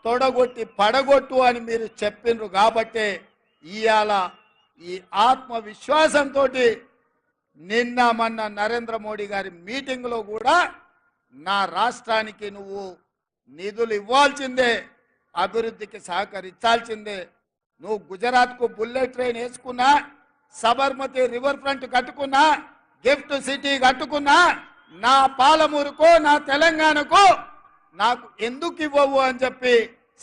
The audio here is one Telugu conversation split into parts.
తొడగొట్టి పడగొట్టు అని మీరు చెప్పిండ్రు కాబట్టే ఇవాళ ఈ ఆత్మవిశ్వాసంతో నిన్న మొన్న నరేంద్ర మోడీ గారి మీటింగ్లో కూడా నా రాష్ట్రానికి నువ్వు నిధులు ఇవ్వాల్సిందే, అభివృద్ధికి సహకరించాల్సిందే. నువ్వు గుజరాత్కు బుల్లెట్ ట్రైన్ వేసుకున్నా, సబర్మతి రివర్ ఫ్రంట్ కట్టుకున్నా, గిఫ్ట్ సిటీ కట్టుకున్నా, నా పాలమూరుకో నా తెలంగాణకు నాకు ఎందుకు ఇవ్వవు అని చెప్పి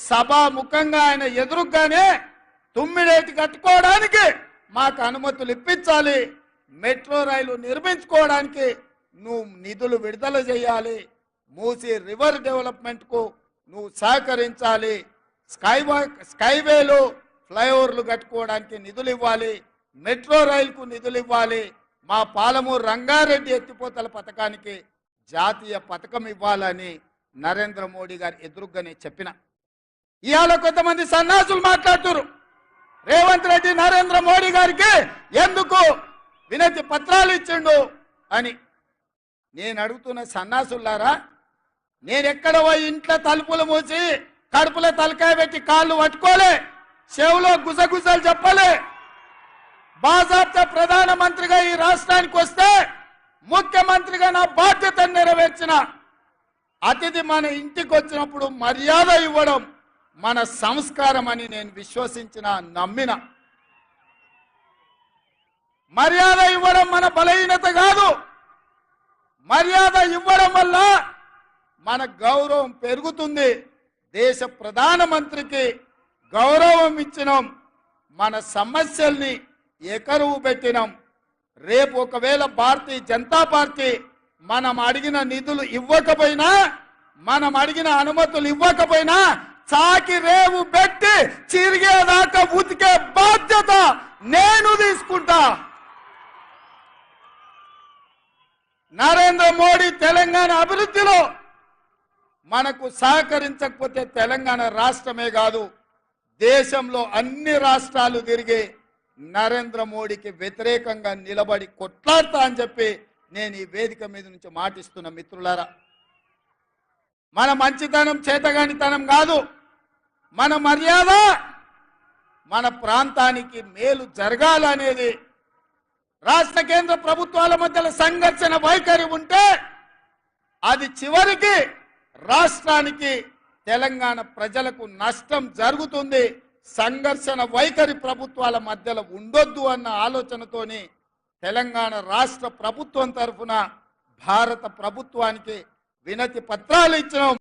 సభాముఖంగా ఆయన ఎదురుగానే తుమ్మిడేటి కట్టుకోవడానికి మాకు అనుమతులు ఇప్పించాలి, మెట్రో రైలు నిర్మించుకోవడానికి నువ్వు నిధులు విడుదల చేయాలి, మూసి రివర్ డెవలప్మెంట్కు నువ్వు సహకరించాలి, స్కైవేలు ఫ్లైఓవర్లు కట్టుకోవడానికి నిధులు ఇవ్వాలి, మెట్రో రైలుకు నిధులు ఇవ్వాలి, మా పాలమూరు రంగారెడ్డి ఎత్తిపోతల పథకానికి జాతీయ పథకం ఇవ్వాలని నరేంద్ర మోడీ గారు ఎదురుగానే చెప్పిన. ఇవాళ కొంతమంది సన్నాసులు మాట్లాడుతున్నారు, రేవంత్ రెడ్డి నరేంద్ర మోడీ గారికి ఎందుకు వినతి పత్రాలు ఇచ్చిండు అని. నేను అడుగుతున్న సన్నాసులారా, నేను ఎక్కడ పోయి ఇంట్లో తలుపులు మూసి కడుపులో తలకాయ పెట్టి కాళ్ళు పట్టుకోలే, చెవులో గుసగుసలు చెప్పలే. బాజాప్తా ప్రధానమంత్రిగా ఈ రాష్ట్రానికి వస్తే ముఖ్యమంత్రిగా నా బాధ్యతను నెరవేర్చిన అతిథి మన ఇంటికి వచ్చినప్పుడు మర్యాద ఇవ్వడం మన సంస్కారం అని నేను విశ్వసించిన, నమ్మిన. మర్యాద ఇవ్వడం మన బలహీనత కాదు, మర్యాద ఇవ్వడం వల్ల మన గౌరవం పెరుగుతుంది. దేశ ప్రధానమంత్రికి గౌరవం ఇచ్చినాం, మన సమస్యల్ని ఎకరువు పెట్టినాం. రేపు ఒకవేళ భారతీయ జనతా పార్టీ మనం అడిగిన నిధులు ఇవ్వకపోయినా, మనం అడిగిన అనుమతులు ఇవ్వకపోయినా చాకి రేవు పెట్టి చిరిగేదాకా ఉతికే బాధ్యత నేను తీసుకుంటా. నరేంద్ర మోడీ తెలంగాణ అభివృద్ధిలో మనకు సహకరించకపోతే తెలంగాణ రాష్ట్రమే కాదు, దేశంలో అన్ని రాష్ట్రాలు తిరిగి నరేంద్ర మోడీకి వ్యతిరేకంగా నిలబడి కొట్లాడతా అని చెప్పి నేను ఈ వేదిక మీద నుంచి మాటిస్తున్న మిత్రులారా. మన మంచితనం చేతగానితనం కాదు, మన మర్యాద మన ప్రాంతానికి మేలు జరగాలనేది. రాష్ట్ర కేంద్ర ప్రభుత్వాల మధ్యలో సంఘర్షణ వైఖరి ఉంటే అది చివరికి రాష్ట్రానికి తెలంగాణ ప్రజలకు నష్టం జరుగుతుంది. సంఘర్షణ వైఖరి ప్రభుత్వాల మధ్యలో ఉండొద్దు అన్న ఆలోచనతోని తెలంగాణ రాష్ట్ర ప్రభుత్వం తరఫున భారత ప్రభుత్వానికి వినతి పత్రాలు ఇచ్చినాం.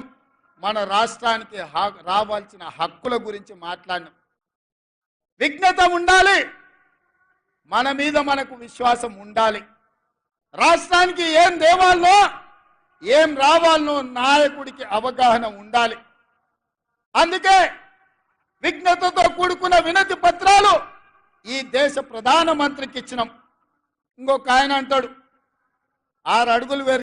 మన రాష్ట్రానికి రావాల్సిన హక్కుల గురించి మాట్లాడినాం. విఘ్నత ఉండాలి, మన మీద మనకు విశ్వాసం ఉండాలి. రాష్ట్రానికి ఏం దేవాలనో ఏం రావాలనో నాయకుడికి అవగాహన ఉండాలి. అందుకే విఘ్నతతో కూడుకున్న వినతి పత్రాలు ఈ దేశ ప్రధానమంత్రికి ఇచ్చినాం. ఇంకొక ఆయన అంటాడు 6 అడుగులు